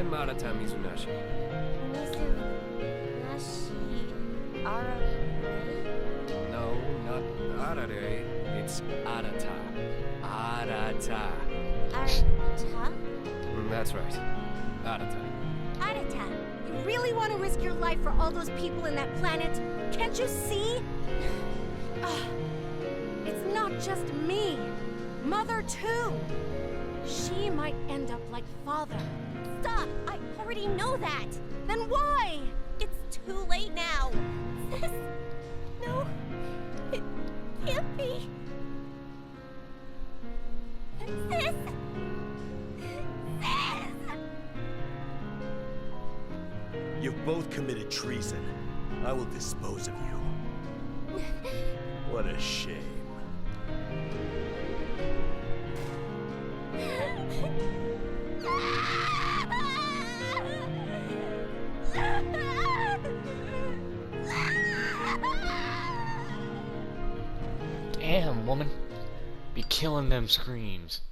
I'm Arata Mizunashi. Mizunashi... Arare? No, not Arare. It's Arata. Arata. Arata? That's right. Arata. Arata, you really want to risk your life for all those people in that planet? Can't you see? It's not just me. Mother, too. She might end up like Father. Stop! I already know that! Then why? It's too late now. Sis... No. It can't be. Sis! Sis! You've both committed treason. I will dispose of you. What a shame. Damn, woman. Be killing them screams.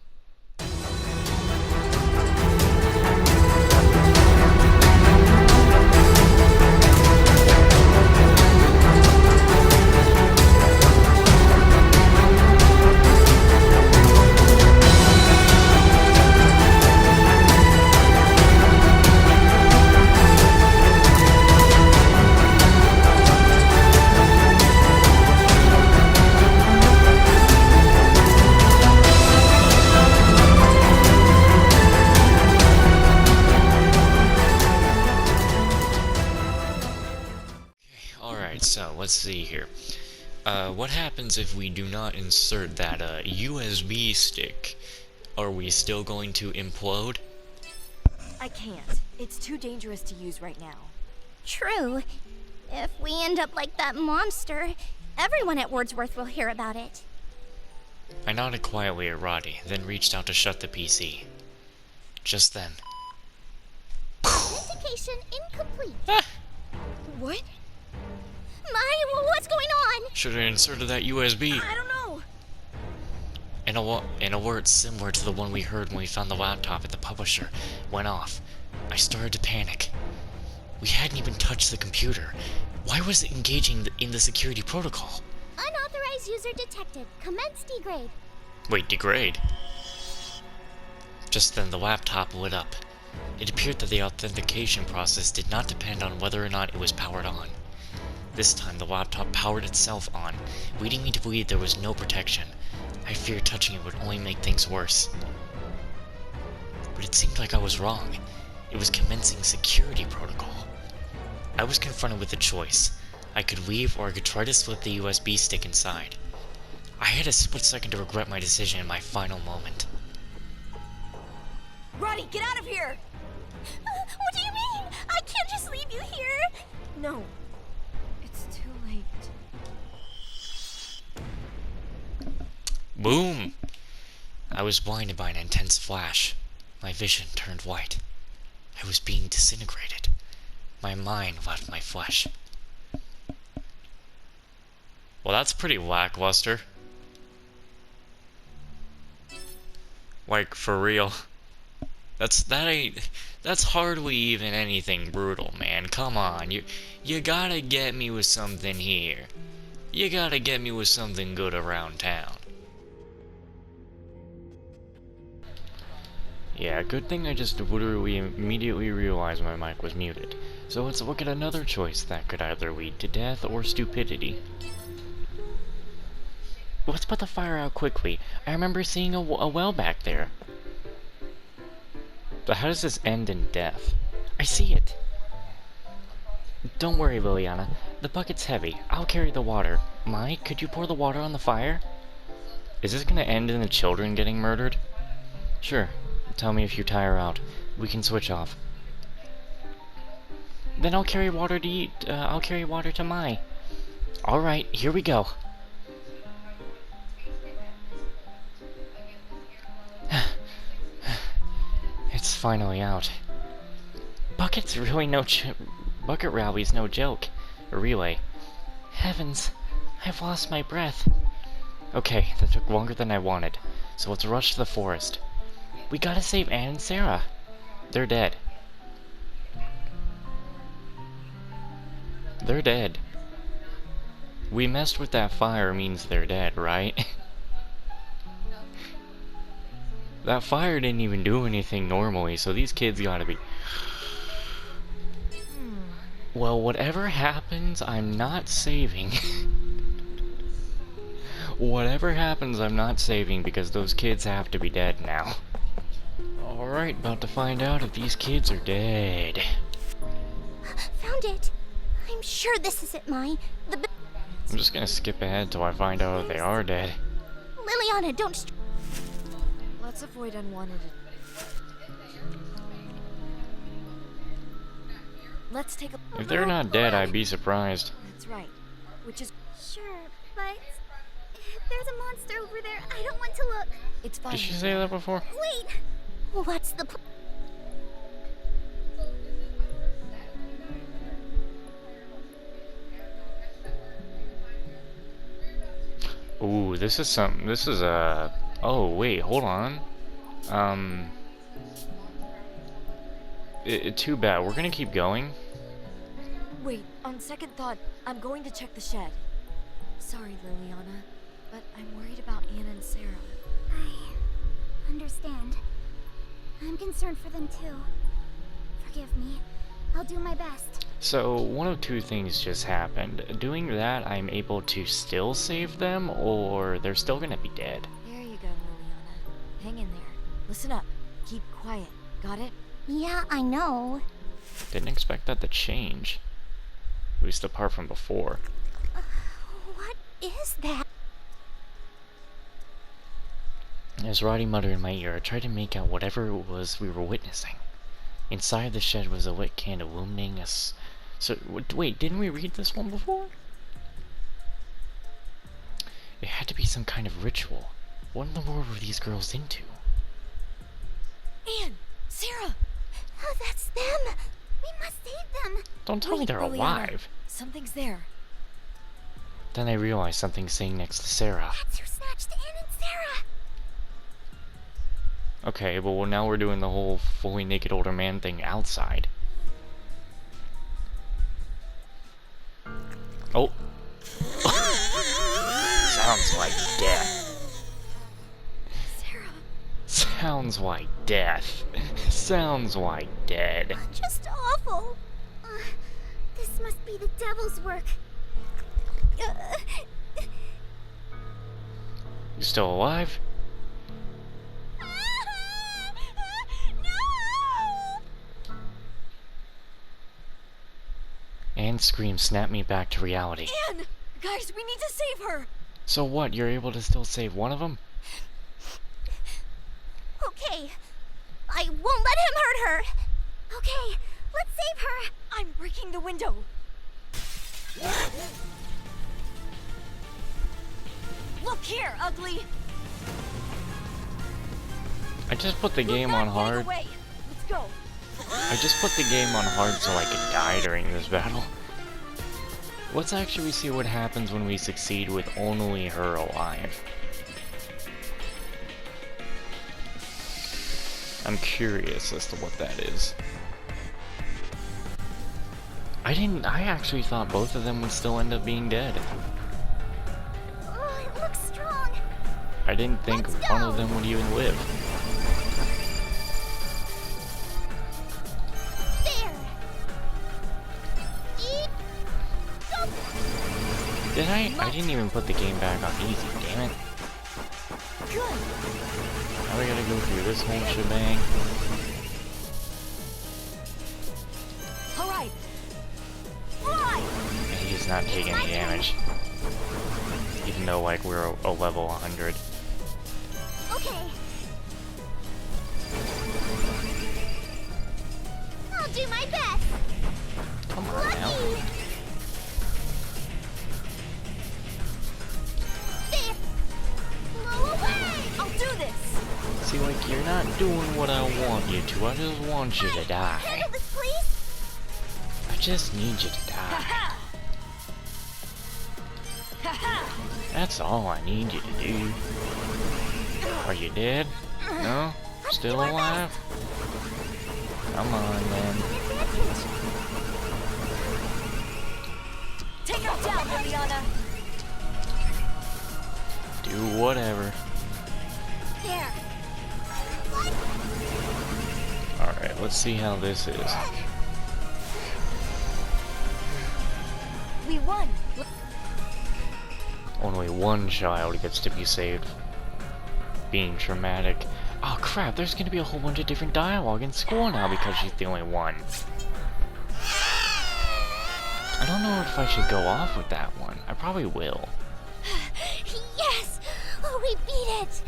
Alright, so let's see here. What happens if we do not insert that USB stick? Are we still going to implode? I can't. It's too dangerous to use right now. True. If we end up like that monster, everyone at Wordsworth will hear about it. I nodded quietly at Roddy, then reached out to shut the PC. Just then. Authentication incomplete. What? What's going on? Should have inserted that USB. I don't know. An alert similar to the one we heard when we found the laptop at the publisher went off. I started to panic. We hadn't even touched the computer. Why was it engaging in the security protocol? Unauthorized user detected. Commence degrade. Wait, degrade? Just then the laptop lit up. It appeared that the authentication process did not depend on whether or not it was powered on. This time the laptop powered itself on, leading me to believe there was no protection. I feared touching it would only make things worse. But it seemed like I was wrong. It was commencing security protocol. I was confronted with a choice. I could leave or I could try to slip the USB stick inside. I had a split second to regret my decision in my final moment. Roddy, get out of here! What do you mean? I can't just leave you here. No. It's too late. Boom! I was blinded by an intense flash. My vision turned white. I was being disintegrated. My mind left my flesh. Well, that's pretty lackluster. Like, for real. That's hardly even anything brutal, man. Come on, you gotta get me with something here. You gotta get me with something good around town. Yeah, good thing I just literally immediately realized my mic was muted. So let's look at another choice that could either lead to death or stupidity. Let's put the fire out quickly. I remember seeing a well back there. But how does this end in death? I see it! Don't worry, Liliana. The bucket's heavy. I'll carry the water. Mai, could you pour the water on the fire? Is this gonna end in the children getting murdered? Sure. Tell me if you tire out. We can switch off. Then I'll carry water to eat. I'll carry water to Mai. Alright, here we go. It's finally out. Bucket rally's no joke. A relay. Heavens, I've lost my breath. Okay, that took longer than I wanted, so let's rush to the forest. We gotta save Anne and Sarah. They're dead. They're dead. We messed with that fire means they're dead, right? That fire didn't even do anything normally, so these kids gotta be... Well, whatever happens, I'm not saving. Whatever happens, I'm not saving because those kids have to be dead now. Alright, about to find out if these kids are dead. Found it. I'm sure this isn't mine. I'm just gonna skip ahead till I find out if they are dead. Liliana, don't. Let's avoid unwanted. Let's take a. If they're not dead, I'd be surprised. That's right. Which is. Sure, but if there's a monster over there, I don't want to look. It's fine. Did she say that before? Wait. What's the? Ooh, this is some. This is a. Oh wait, hold on. Too bad. We're gonna keep going. Wait, on second thought, I'm going to check the shed. Sorry, Liliana, but I'm worried about Anne and Sarah. I understand. I'm concerned for them too. Forgive me. I'll do my best. So one of two things just happened. Doing that, I'm able to still save them, or they're still gonna be dead. There you go, Liliana. Hang in there. Listen up. Keep quiet. Got it? Yeah, I know. Didn't expect that to change. At least apart from before. What is that? As Roddy muttered in my ear, I tried to make out whatever it was we were witnessing. Inside the shed was a lit can illuminating us. So, wait, didn't we read this one before? It had to be some kind of ritual. What in the world were these girls into? Anne! Sarah! Oh, that's them! We must save them! Don't tell me they're Liliana, alive. Something's there. Then I realized something sitting next to Sarah. That's who snatched Anne and Sarah! Okay, but well, now we're doing the whole fully naked older man thing outside. Oh. Sounds like death. Sarah. Sounds like death. Sounds like dead. Just awful. This must be the devil's work. You still alive? No! Anne's scream snapped me back to reality. Anne! Guys, we need to save her! So what, you're able to still save one of them? Okay. I won't let him hurt her. Okay, let's save her. I'm breaking the window. Look here, ugly! I just put the game on hard. Away. Let's go. I just put the game on hard so I could die during this battle. Let's actually see what happens when we succeed with only her alive. I'm curious as to what that is. I actually thought both of them would still end up being dead. Oh, it looks strong. I didn't think Let's one go. of them would even live. There. Eat. Go. Did I? I didn't even put the game back on easy, damn it. Good. Now we gotta go through this whole shebang. Alright. And he's not taking any damage. Even though, like, we're a level 100. Okay. I'll do my best. Come on now. Lucky. There. Blow away. I'll do this! See, like, you're not doing what I want you to. I just want you to die. Handle this, please. I just need you to die. Ha-ha! Ha-ha! That's all I need you to do. Are you dead? No? Still alive? Come on, then. Take her down, Liliana! Do whatever. There. Alright, let's see how this is. We won! Only one child gets to be saved. Being traumatic. Oh crap, there's gonna be a whole bunch of different dialogue in school now because she's the only one. I don't know if I should go off with that one. I probably will. Yes! Oh, we beat it!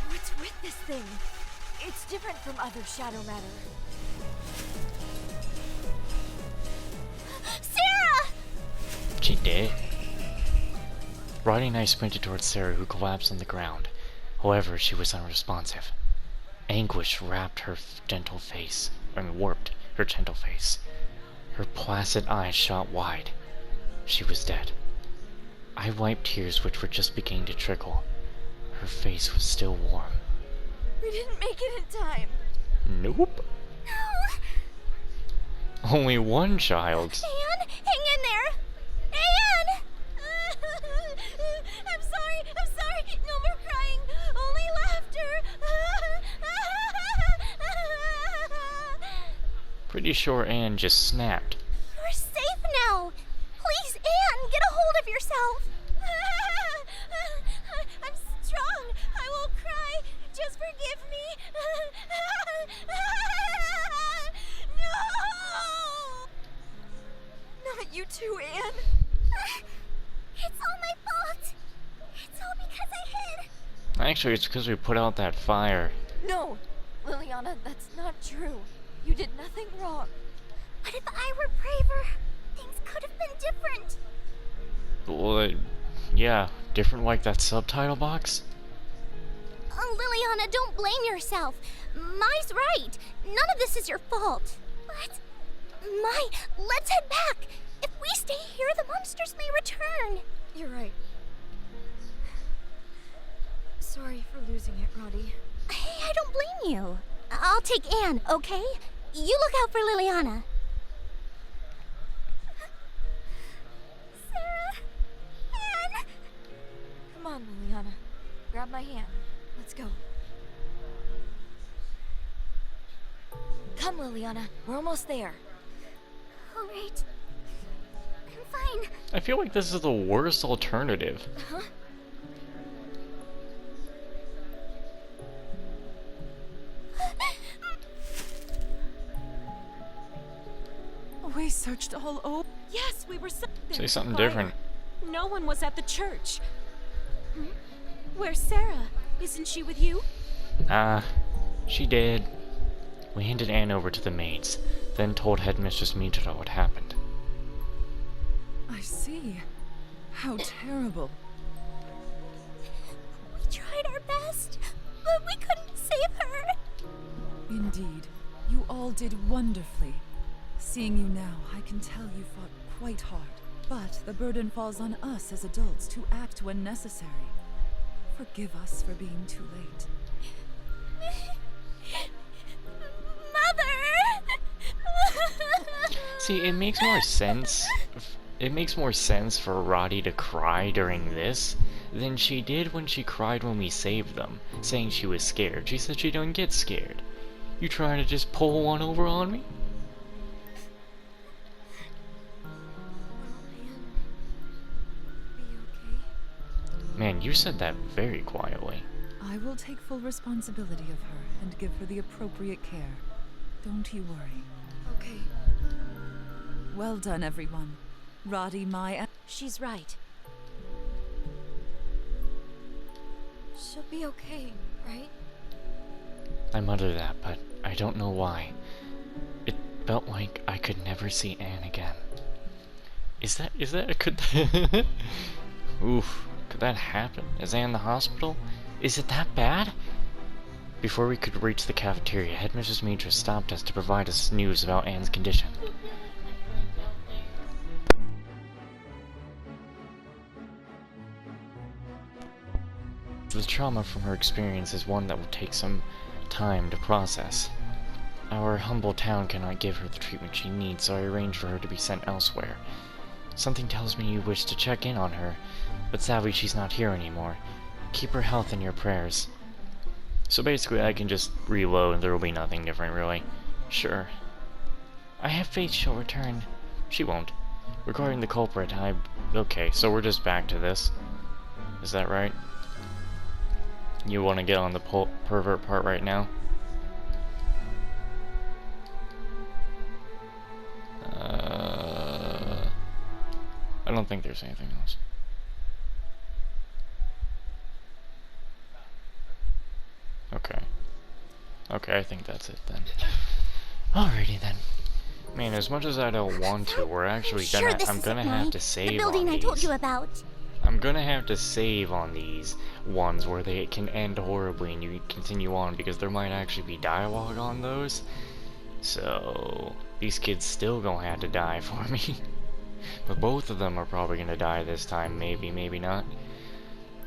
What's with this thing? It's different from other shadow matter. Sarah! She did. Roddy and I sprinted towards Sarah, who collapsed on the ground. However, she was unresponsive. Anguish warped her gentle face. Her placid eyes shot wide. She was dead. I wiped tears which were just beginning to trickle. Her face was still warm. We didn't make it in time. Nope. No! Only one child. Anne, hang in there! Anne! I'm sorry! No more crying! Only laughter! Pretty sure Anne just snapped. You're safe now! Please, Anne, get a hold of yourself! I'm strong! I won't cry! Just forgive me! No! Not you too, Anne! It's all my fault! It's all because I hid! Actually, it's because we put out that fire. No! Liliana, that's not true. You did nothing wrong. But if I were braver, things could have been different. Well, yeah, different like that subtitle box? Liliana, don't blame yourself. Mai's right. None of this is your fault. But, Mai, let's head back. If we stay here, the monsters may return. You're right. Sorry for losing it, Roddy. Hey, I don't blame you. I'll take Anne, okay? You look out for Liliana. Sarah, Anne. Come on, Liliana. Grab my hand. Let's go. Come, Liliana. We're almost there. All right. I'm fine. I feel like this is the worst alternative. Huh? We searched all over. Yes, we were Say something different. No one was at the church. Where's Sarah? Isn't she with you? She did. We handed Anne over to the maids, then told Headmistress Mitra what happened. I see. How terrible. We tried our best, but we couldn't save her. Indeed. You all did wonderfully. Seeing you now, I can tell you fought quite hard. But the burden falls on us as adults to act when necessary. Forgive us for being too late. Mother! See, it makes more sense. It makes more sense for Roddy to cry during this than she did when she cried when we saved them, saying she was scared. She said she don't get scared. You trying to just pull one over on me? Man, you said that very quietly. I will take full responsibility of her and give her the appropriate care. Don't you worry. Okay. Well done, everyone. Roddy, Mai, and... She's right. She'll be okay, right? I muttered that, but I don't know why. It felt like I could never see Anne again. Could Oof, could that happen? Is Anne in the hospital? Is it that bad? Before we could reach the cafeteria, Headmistress Mitra stopped us to provide us news about Anne's condition. The trauma from her experience is one that will take some time to process. Our humble town cannot give her the treatment she needs, so I arranged for her to be sent elsewhere. Something tells me you wish to check in on her, but sadly she's not here anymore. Keep her health in your prayers. So basically I can just reload and there will be nothing different, really. Sure. I have faith she'll return. She won't. Regarding the culprit, okay, so we're just back to this. Is that right? You want to get on the pervert part right now? I don't think there's anything else. Okay. Okay, I think that's it then. Alrighty then. Man, as much as I don't want to, we're actually gonna. Sure, this I'm is gonna it, have Mai. to save The building on I told these. you about. I'm gonna have to save on these ones where they can end horribly and you continue on because there might actually be dialogue on those. So these kids still gonna have to die for me. But both of them are probably gonna die this time, maybe, maybe not.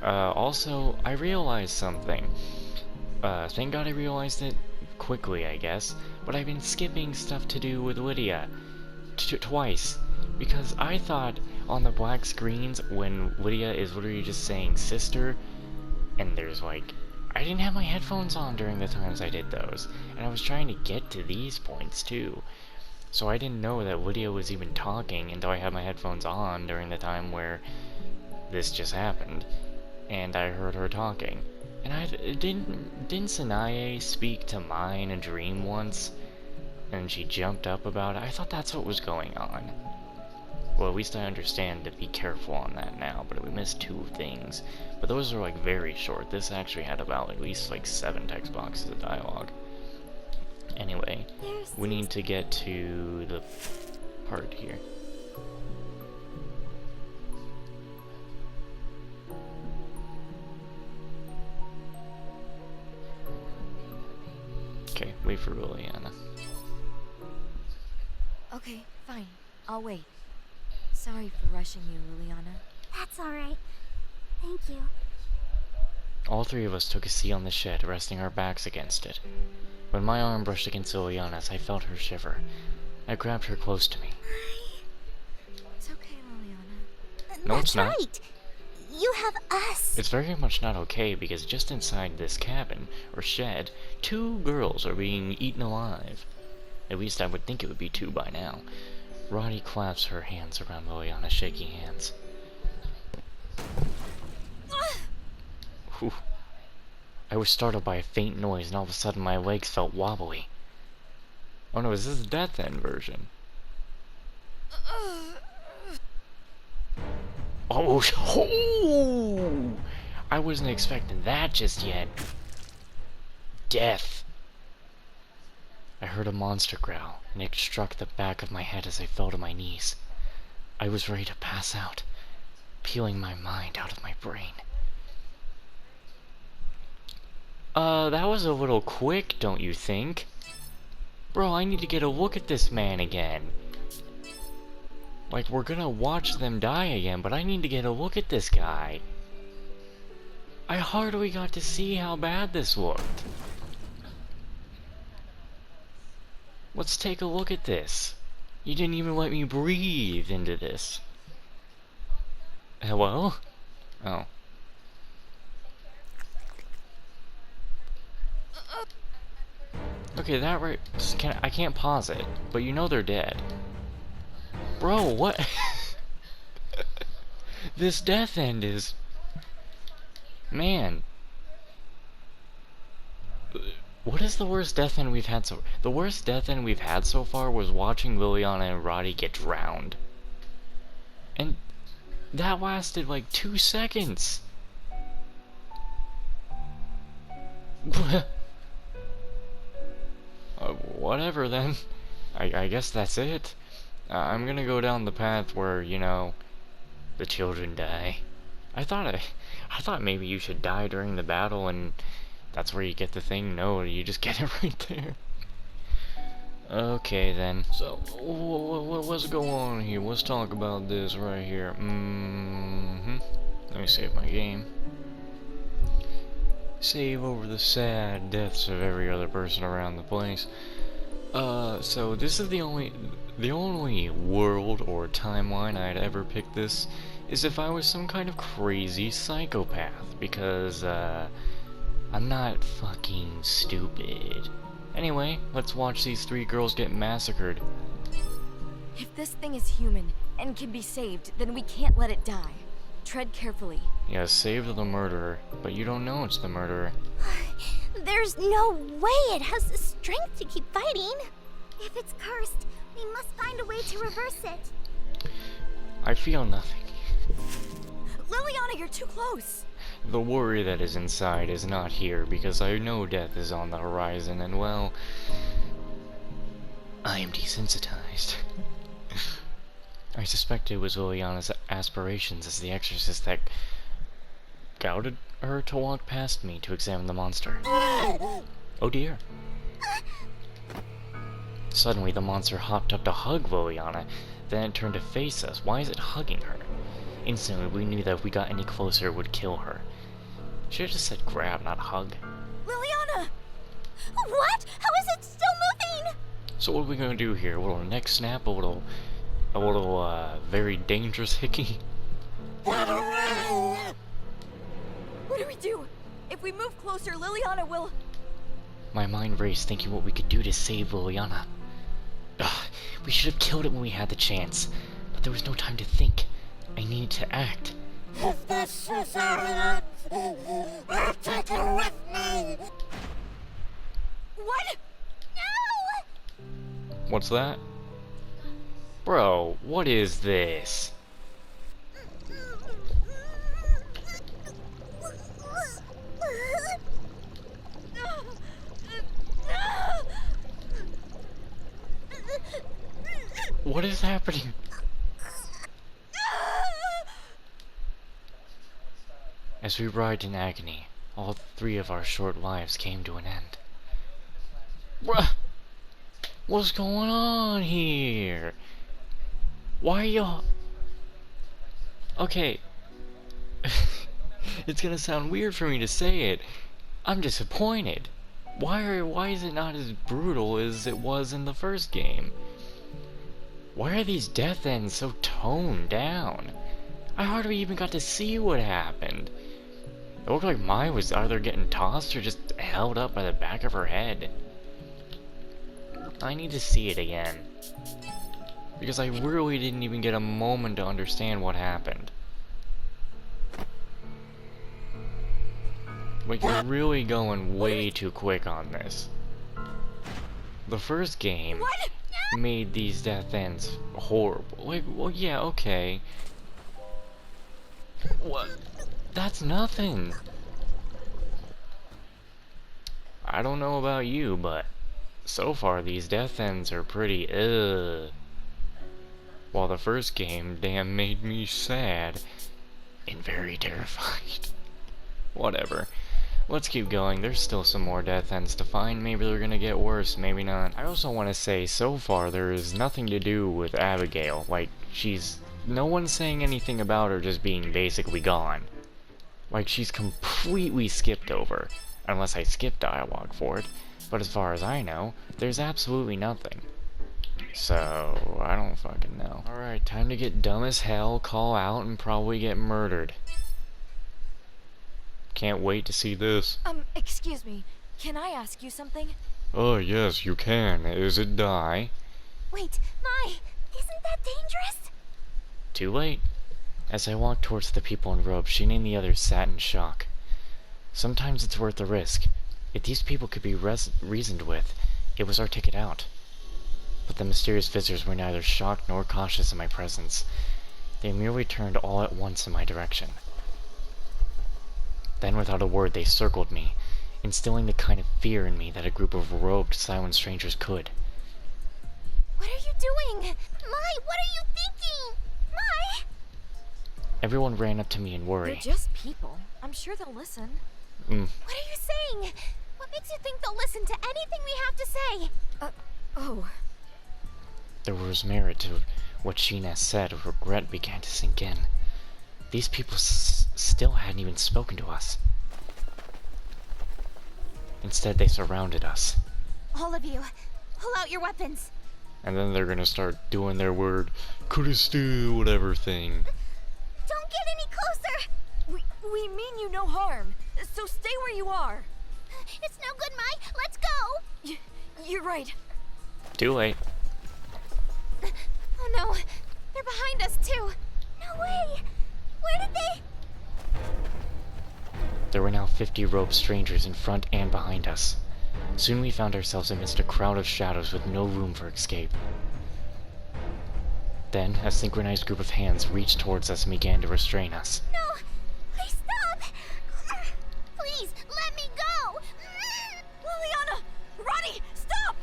Also, I realized something. Thank God I realized it quickly, I guess. But I've been skipping stuff to do with Lydia twice. Because I thought on the black screens when Lydia is literally just saying sister, and there's like, I didn't have my headphones on during the times I did those. And I was trying to get to these points too. So I didn't know that Lydia was even talking until I had my headphones on during the time where this just happened. And I heard her talking. And didn't Sanae speak to Mai in a dream once? And she jumped up about it? I thought that's what was going on. Well, at least I understand to be careful on that now, but we missed 2 things. But those are like very short. This actually had about at least like 7 text boxes of dialogue. Anyway, we need to get to the part here. Okay, wait for Liliana. Okay, fine. I'll wait. Sorry for rushing you, Liliana. That's alright. Thank you. All 3 of us took a seat on the shed, resting our backs against it. When my arm brushed against Liliana's, I felt her shiver. I grabbed her close to me. It's okay, Liliana. No, That's it's not. right. You have us. It's very much not okay because just inside this cabin, or shed, 2 girls are being eaten alive. At least I would think it would be 2 by now. Roddy claps her hands around Liliana, shaking hands. Whew. I was startled by a faint noise, and all of a sudden my legs felt wobbly. Oh no, is this the Death End version? Oh, I wasn't expecting that just yet. Death. I heard a monster growl, and it struck the back of my head as I fell to my knees. I was ready to pass out, peeling my mind out of my brain. That was a little quick, don't you think? Bro, I need to get a look at this man again. Like, we're gonna watch them die again, but I need to get a look at this guy. I hardly got to see how bad this looked. Let's take a look at this. You didn't even let me breathe into this. Hello? Oh. Okay, that right. I can't pause it, but you know they're dead. Bro, what? This Death End is... Man. What is the worst Death End we've had so... The worst Death End we've had so far was watching Liliana and Roddy get drowned. And that lasted like 2 seconds. Whatever then. I guess that's it. I'm gonna go down the path where, you know, the children die. I thought maybe you should die during the battle and that's where you get the thing. No, you just get it right there. Okay then. So, what's going on here? Let's talk about this right here. Let me save my game. Save over the sad deaths of every other person around the place. So this is the only world or timeline I'd ever pick this is if I was some kind of crazy psychopath, because, I'm not fucking stupid. Anyway, let's watch these 3 girls get massacred. If this thing is human and can be saved, then we can't let it die. Tread carefully. Yeah, save the murderer, but you don't know it's the murderer. There's no way it has the strength to keep fighting. If it's cursed, we must find a way to reverse it. I feel nothing. Liliana, you're too close! The worry that is inside is not here, because I know death is on the horizon, and well, I am desensitized. I suspect it was Liliana's aspirations as the exorcist that goaded her to walk past me to examine the monster. Oh dear. Suddenly the monster hopped up to hug Liliana, then it turned to face us. Why is it hugging her? Instantly we knew that if we got any closer it would kill her. Should have just said grab, not hug. Liliana! What? How is it still moving? So what are we gonna do here? A little neck snap? A little, very dangerous hickey? What do we do? If we move closer, Liliana will... My mind raced thinking what we could do to save Liliana. Ugh, we should have killed it when we had the chance. But there was no time to think. I needed to act. If this is our I'll take her with me. What? No! What's that? Bro, what is this? What is happening? As we writhed in agony, all 3 of our short lives came to an end. Bruh! What's going on here? Why are y'all... Okay. It's gonna sound weird for me to say it. I'm disappointed. Why is it not as brutal as it was in the first game? Why are these death ends so toned down? I hardly even got to see what happened. It looked like Mai was either getting tossed or just held up by the back of her head. I need to see it again. Because I really didn't even get a moment to understand what happened. Like, you're really going way too quick on this. The first game made these death ends horrible. Like, well, yeah, okay. What? That's nothing. I don't know about you, but so far these death ends are pretty while the first game damn made me sad and very terrified. Whatever. Let's keep going. There's still some more death ends to find. Maybe they're gonna get worse, maybe not. I also want to say, so far there is nothing to do with Abigail. Like, no one's saying anything about her just being basically gone. Like, she's completely skipped over. Unless I skip dialogue for it. But as far as I know, there's absolutely nothing. So, I don't fucking know. Alright, time to get dumb as hell, call out, and probably get murdered. Can't wait to see this. Excuse me. Can I ask you something? Oh, yes, you can. Is it die? Wait, Mai, isn't that dangerous? Too late. As I walked towards the people in robes, she and the others sat in shock. Sometimes it's worth the risk. If these people could be reasoned with, it was our ticket out. But the mysterious visitors were neither shocked nor cautious in my presence. They merely turned all at once in my direction. Then without a word they circled me, instilling the kind of fear in me that a group of robed, silent strangers could. What are you doing? Mai, what are you thinking? Mai! Everyone ran up to me in worry. They're just people. I'm sure they'll listen. What are you saying? What makes you think they'll listen to anything we have to say? Oh. There was merit to what Sheena said. Regret began to sink in. These people still hadn't even spoken to us. Instead, they surrounded us. All of you, Pull out your weapons. And then they're gonna start doing their word, Christy, whatever thing. Don't get any closer! We mean you no harm, so stay where you are. It's no good, Mai. Let's go! You're right. Too late. Oh no, they're behind us too. No way! Where did they... There were now 50 robed strangers in front and behind us. Soon we found ourselves amidst a crowd of shadows with no room for escape. Then, a synchronized group of hands reached towards us and began to restrain us. No! Please stop! Please, let me go! Liliana! Ronnie, stop!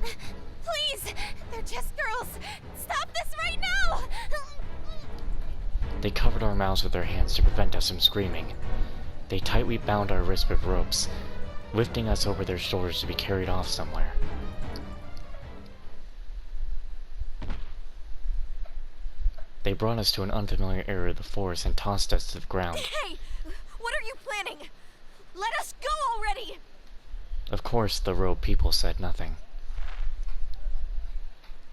Please! They're just girls! Stop this right now! They covered our mouths with their hands to prevent us from screaming. They tightly bound our wrists with ropes, lifting us over their shoulders to be carried off somewhere. They brought us to an unfamiliar area of the forest and tossed us to the ground. Hey! What are you planning? Let us go already! Of course, the robed people said nothing.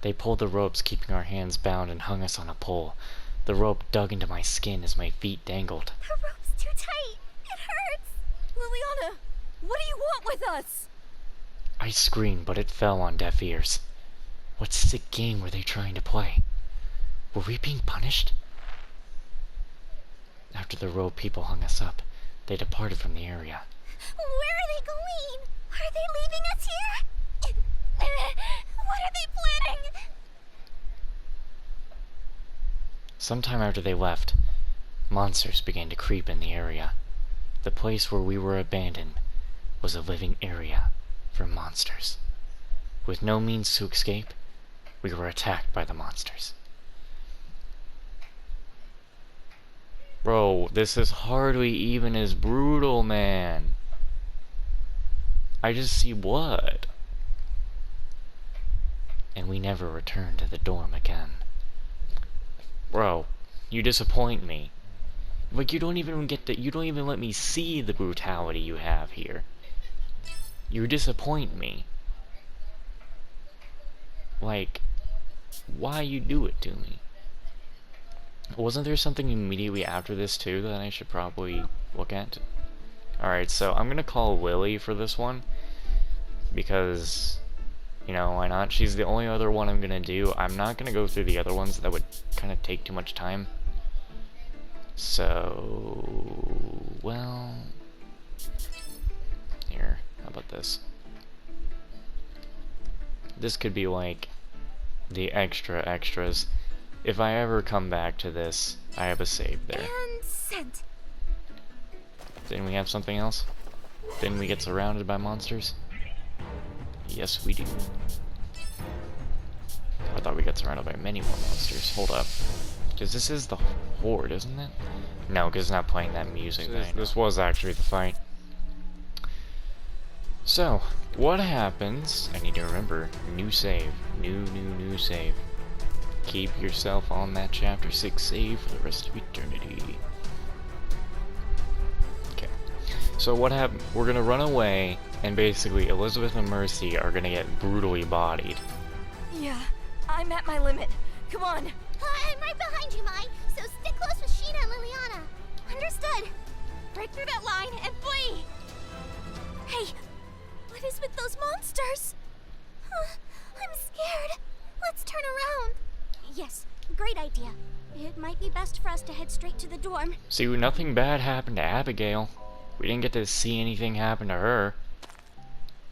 They pulled the ropes, keeping our hands bound, and hung us on a pole. The rope dug into my skin as my feet dangled. The rope's too tight. It hurts. Liliana, what do you want with us? I screamed, but it fell on deaf ears. What sick game were they trying to play? Were we being punished? After the robed people hung us up, they departed from the area. Where are they going? Are they leaving us here? What are they planning? Sometime after they left, monsters began to creep in the area. The place where we were abandoned was a living area for monsters. With no means to escape, we were attacked by the monsters. Bro, this is hardly even as brutal, man. I just see blood. And we never returned to the dorm again. Bro, you disappoint me. Like, you don't even let me see the brutality you have here. You disappoint me. Like, why you do it to me? Wasn't there something immediately after this too that I should probably look at? Alright, so I'm gonna call Lily for this one. Because, you know, why not? She's the only other one I'm gonna do. I'm not gonna go through the other ones. That would kind of take too much time. So, well, here, how about this? This could be like the extras. If I ever come back to this, I have a save there. And sent. Didn't we have something else? Didn't we get surrounded by monsters? Yes, we do. I thought we got surrounded by many more monsters. Hold up. Because this is the Horde, isn't it? No, because it's not playing that music. This was actually the fight. So, what happens? I need to remember. New save. New save. Keep yourself on that chapter 6 save for the rest of eternity. Okay. So what happened? We're gonna run away, and basically Elizabeth and Mercy are gonna get brutally bodied. Yeah, I'm at my limit. Come on. I'm right behind you, Mai, so stick close with Sheena and Liliana. Understood. Break through that line and flee! Hey, what is with those monsters? I'm scared. Let's turn around. Yes, great idea. It might be best for us to head straight to the dorm. See, nothing bad happened to Abigail. We didn't get to see anything happen to her.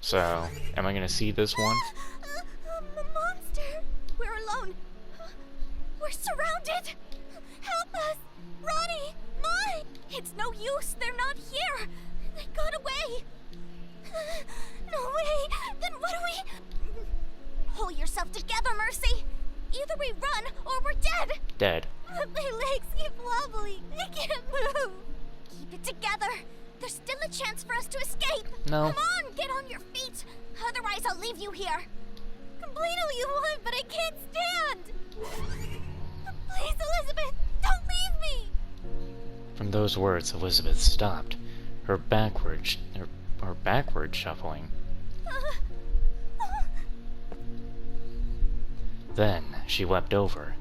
So, am I gonna see this one? A monster. We're alone. We're surrounded. Help us. Ronnie, Mai. It's no use, they're not here! They got away. No way. Then what do we... Pull yourself together, Mercy. Either we run or we're dead. Dead. But my legs keep wobbly. I can't move. Keep it together. There's still a chance for us to escape. No. Come on, get on your feet. Otherwise, I'll leave you here. Complain all you want, but I can't stand. Please, Elizabeth, don't leave me. From those words, Elizabeth stopped, her backward shuffling. Then she wept over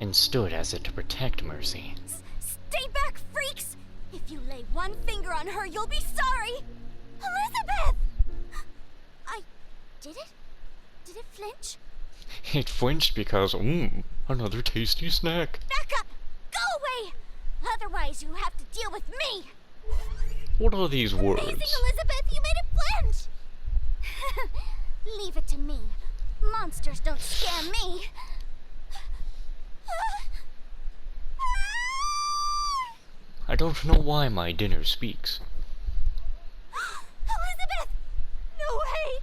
and stood as if to protect Mercy. Stay back, freaks! If you lay one finger on her, you'll be sorry! Elizabeth! Did it? Did it flinch? It flinched because, another tasty snack. Back up! Go away! Otherwise, you have to deal with me! What are these words? Amazing, Elizabeth! You made it flinch! Leave it to me. Monsters don't scare me. I don't know why my dinner speaks. Elizabeth! No way!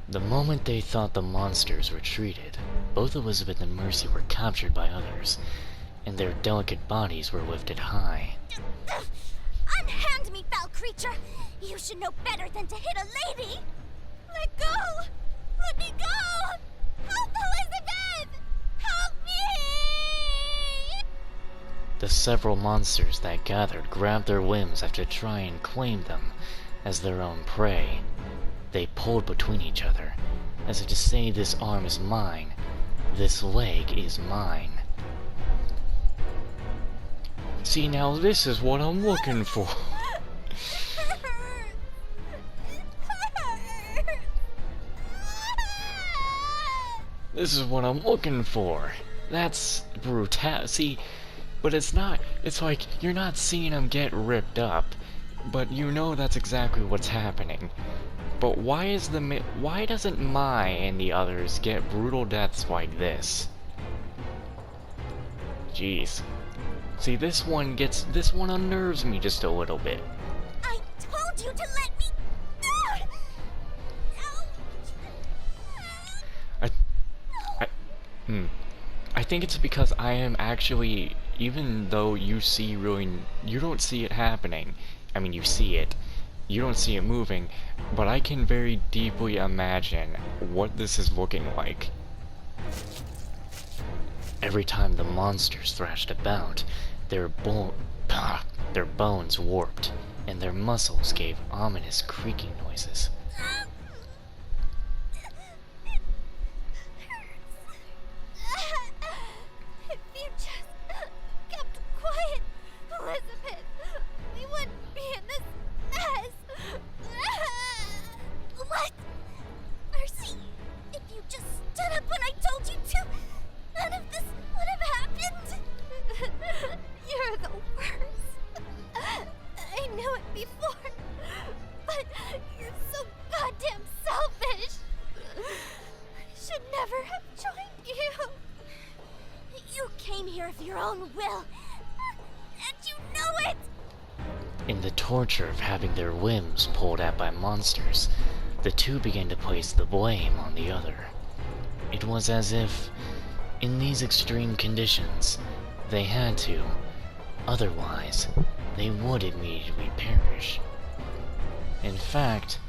The moment they thought the monsters retreated, both Elizabeth and Mercy were captured by others, and their delicate bodies were lifted high. Unhand me, foul creature! You should know better than to hit a lady! Let go! Let me go! Help, Elizabeth! Help me! The several monsters that gathered grabbed their limbs after trying to claim them as their own prey. They pulled between each other, as if to say, this arm is mine, this leg is mine. See, now this is what I'm looking for. This is what I'm looking for. That's brutal. See, but it's not, it's like, you're not seeing them get ripped up, but you know that's exactly what's happening. But why doesn't Mai and the others get brutal deaths like this? Jeez. See, this one unnerves me just a little bit. I told you to let me go! I think it's because I am actually, even though you don't see it happening. I mean, you see it. You don't see it moving, but I can very deeply imagine what this is looking like. Every time the monsters thrashed about, their bones warped, and their muscles gave ominous creaking noises. If you just kept quiet, Elizabeth, we wouldn't be in this mess. What? Mercy, if you just stood up when I told you to, none of this would have happened. You're the worst. I knew it before, but you're so goddamn selfish. I should never have joined you. You came here of your own will, and you know it. In the torture of having their limbs pulled out by monsters, the two began to place the blame on the other. It was as if, in these extreme conditions, they had to, otherwise, they would immediately perish. In fact,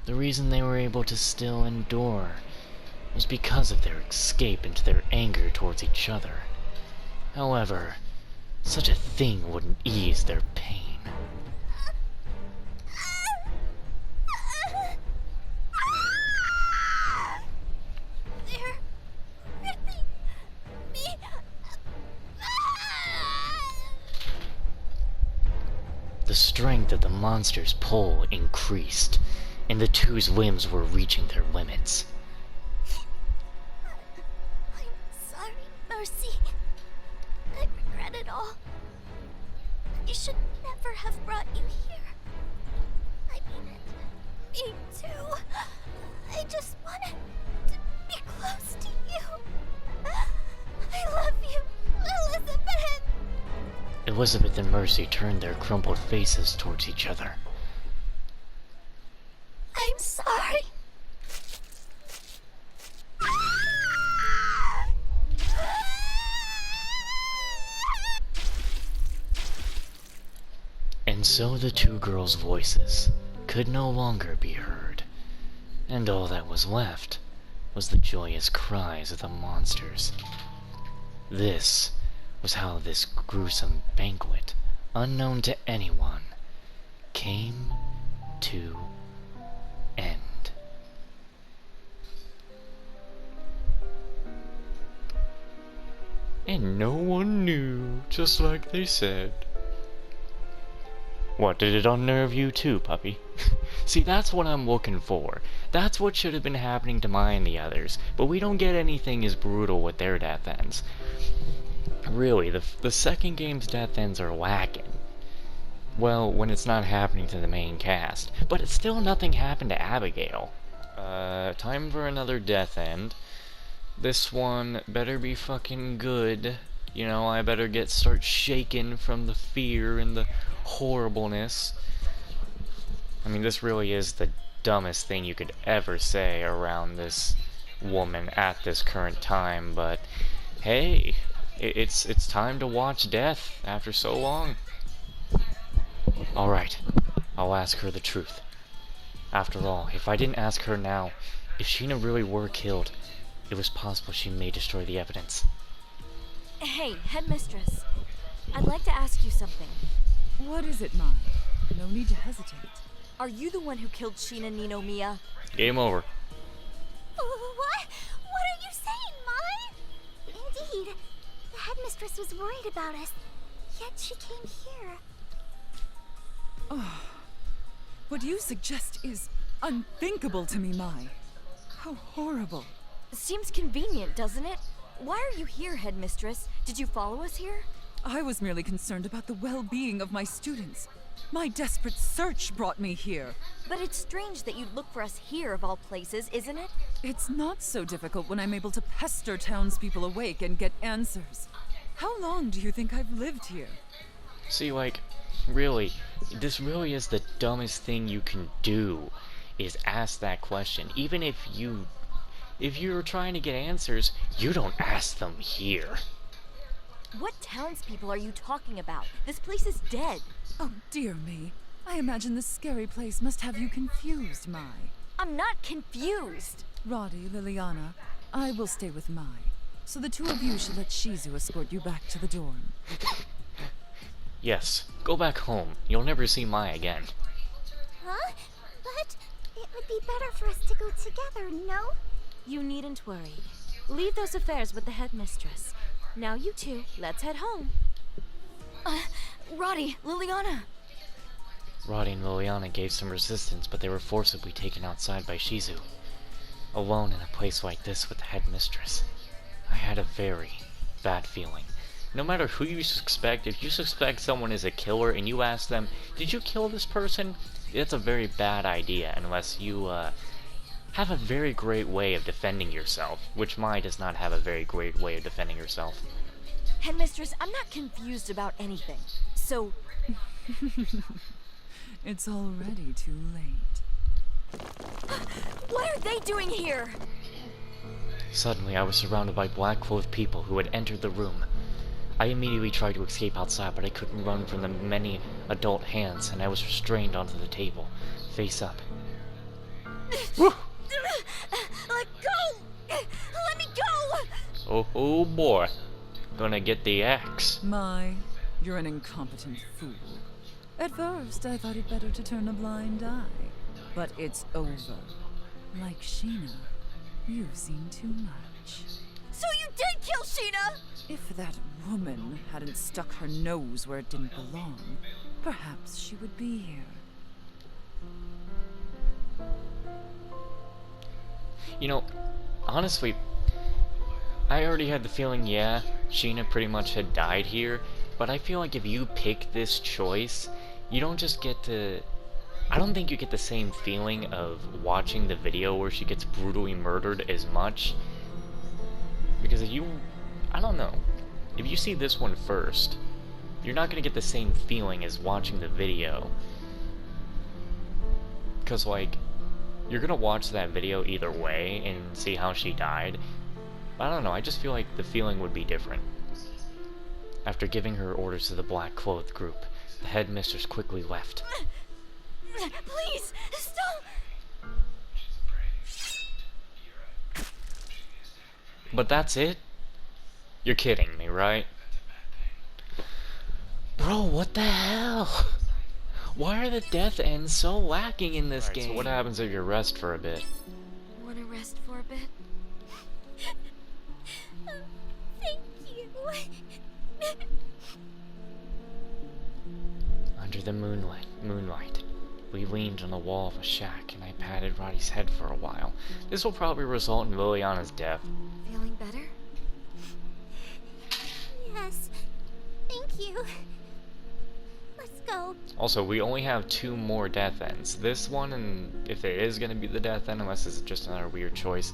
the reason they were able to still endure was because of their escape into their anger towards each other. However, such a thing wouldn't ease their pain. They're ripping me. The strength of the monster's pull increased, and the two's limbs were reaching their limits. I'm sorry, Mercy. I regret it all. I should never have brought you here. I mean it. Me too. I just wanted to be close to you. I love you, Elizabeth. Elizabeth and Mercy turned their crumpled faces towards each other. I'm sorry. And so the two girls' voices could no longer be heard, and all that was left was the joyous cries of the monsters. This was how this gruesome banquet, unknown to anyone, came to end. And no one knew, just like they said. What, did it unnerve you too, puppy? See, that's what I'm looking for. That's what should have been happening to Mai and the others, but we don't get anything as brutal with their death ends. Really, the second game's death ends are lacking. Well, when it's not happening to the main cast. But it's still nothing happened to Abigail. Time for another death end. This one better be fucking good. You know, I better start shaking from the fear and the horribleness. I mean, this really is the dumbest thing you could ever say around this woman at this current time, but hey, it's time to watch death after so long. Alright, I'll ask her the truth. After all, if I didn't ask her now, if Sheena really were killed, it was possible she may destroy the evidence. Hey, Headmistress. I'd like to ask you something. What is it, Mai? No need to hesitate. Are you the one who killed Sheena Ninomiya? Game over. What? What are you saying, Mai? Indeed. The headmistress was worried about us, yet she came here. What you suggest is unthinkable to me, Mai. How horrible. Seems convenient, doesn't it? Why are you here, Headmistress? Did you follow us here? I was merely concerned about the well-being of my students. My desperate search brought me here. But it's strange that you'd look for us here of all places, isn't it? It's not so difficult when I'm able to pester townspeople awake and get answers. How long do you think I've lived here? See, like, really, this really is the dumbest thing you can do, is ask that question. Even if you're trying to get answers, you don't ask them here. What townspeople are you talking about? This place is dead. Oh, dear me. I imagine this scary place must have you confused, Mai. I'm not confused. Roddy, Liliana, I will stay with Mai. So the two of you should let Shizu escort you back to the dorm. Yes, go back home. You'll never see Mai again. Huh? But it would be better for us to go together, no? You needn't worry. Leave those affairs with the headmistress. Now you two, let's head home. Roddy, Liliana. Roddy and Liliana gave some resistance, but they were forcibly taken outside by Shizu. Alone in a place like this with the headmistress. I had a very bad feeling. No matter who you suspect, if you suspect someone is a killer and you ask them, did you kill this person? That's a very bad idea unless you have a very great way of defending yourself, which Mai does not have a very great way of defending herself. Headmistress, I'm not confused about anything. So, It's already too late. what are they doing here? Suddenly I was surrounded by black-clothed people who had entered the room. I immediately tried to escape outside, but I couldn't run from the many adult hands, and I was restrained onto the table, face up. Woo! Let go! Let me go! Oh boy. Gonna get the axe. Mai, you're an incompetent fool. At first, I thought it better to turn a blind eye. But it's over. Like Sheena, you've seen too much. So you did kill Sheena! If that woman hadn't stuck her nose where it didn't belong, perhaps she would be here. You know, honestly, I already had the feeling, yeah, Sheena pretty much had died here, but I feel like if you pick this choice, you don't just get to... I don't think you get the same feeling of watching the video where she gets brutally murdered as much. Because if you... I don't know. If you see this one first, you're not going to get the same feeling as watching the video. Because, like, you're going to watch that video either way and see how she died. I don't know, I just feel like the feeling would be different. After giving her orders to the black-clothed group, the headmistress quickly left. Please, stop! But that's it? You're kidding me, right? Bro, what the hell? Why are the death ends so lacking in this game? So what happens if you rest for a bit? Wanna rest for a bit? Thank you. the moonlight. We leaned on the wall of a shack, and I patted Roddy's head for a while. This will probably result in Liliana's death. Feeling better? Yes. Thank you. Let's go. Also, we only have 2 more death ends. This one, and if it is going to be the death end, unless it's just another weird choice,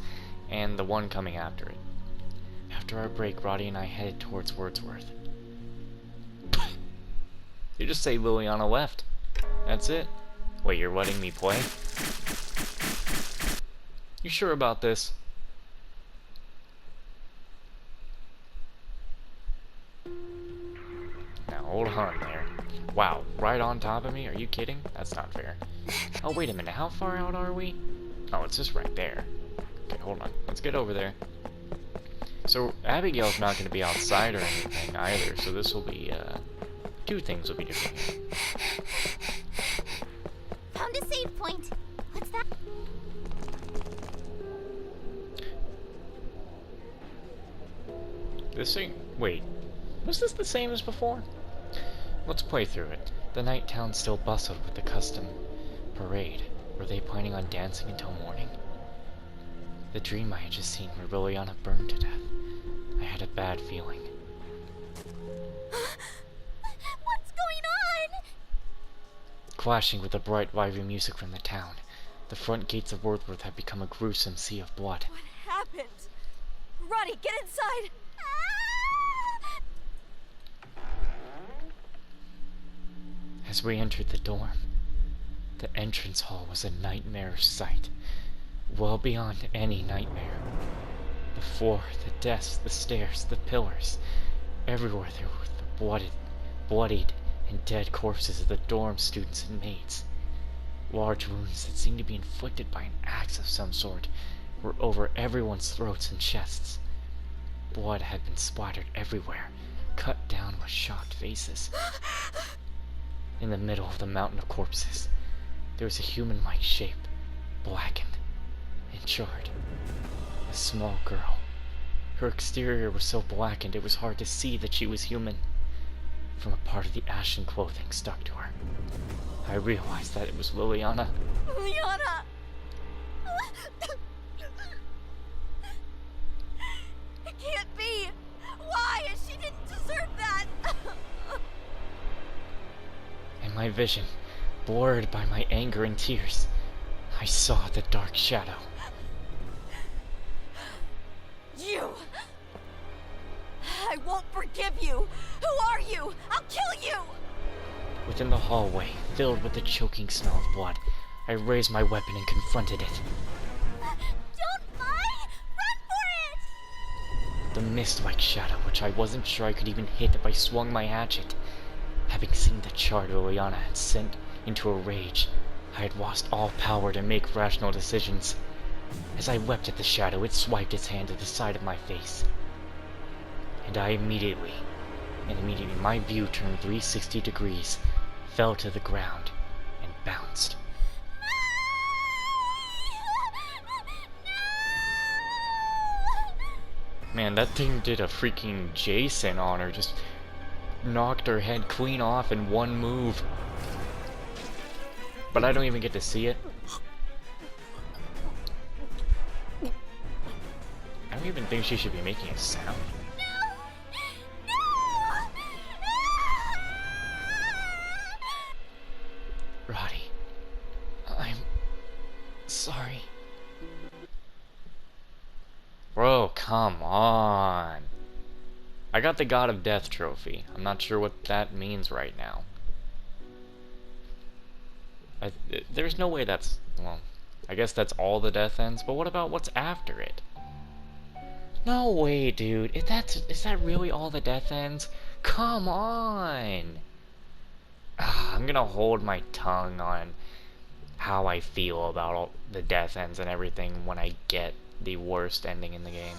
and the one coming after it. After our break, Roddy and I headed towards Wordsworth. You just say Liliana left. That's it. Wait, you're letting me play? You sure about this? Now, hold on there. Wow, right on top of me? Are you kidding? That's not fair. Oh, wait a minute. How far out are we? Oh, it's just right there. Okay, hold on. Let's get over there. So, Abigail's not going to be outside or anything either, so this will be, 2 things will be different here. Found a save point. What's that? This thing... Wait. Was this the same as before? Let's play through it. The night town still bustled with the custom parade. Were they planning on dancing until morning? The dream I had just seen where Liliana burned to death. I had a bad feeling. What's going on? Clashing with the bright, lively music from the town, the front gates of Wordsworth had become a gruesome sea of blood. What happened? Roddy, get inside! As we entered the dorm, the entrance hall was a nightmarish sight, well beyond any nightmare. The floor, the desks, the stairs, the pillars, everywhere there were the bloodied and dead corpses of the dorm students and maids. Large wounds that seemed to be inflicted by an axe of some sort were over everyone's throats and chests. Blood had been splattered everywhere, cut down with shocked faces. In the middle of the mountain of corpses, there was a human-like shape, blackened and charred. A small girl. Her exterior was so blackened it was hard to see that she was human. From a part of the ashen clothing stuck to her, I realized that it was Liliana. Liliana! It can't be! Why? She didn't deserve that! In my vision, blurred by my anger and tears, I saw the dark shadow. You! I won't forgive you! Who are you? I'll kill you! Within the hallway, filled with the choking smell of blood, I raised my weapon and confronted it. Don't fly! Run for it! The mist-like shadow, which I wasn't sure I could even hit if I swung my hatchet. Having seen the charred Liliana had sent into a rage, I had lost all power to make rational decisions. As I leapt at the shadow, it swiped its hand to the side of my face. And immediately my view turned 360 degrees, fell to the ground, and bounced. Man, that thing did a freaking Jason on her, just knocked her head clean off in one move. But I don't even get to see it. I don't even think she should be making a sound. Roddy, I'm sorry. Bro, come on. I got the God of Death trophy. I'm not sure what that means right now. There's no way that's... Well, I guess that's all the death ends, but what about what's after it? No way, dude. Is that really all the death ends? Come on! I'm gonna hold my tongue on how I feel about all the death ends and everything when I get the worst ending in the game.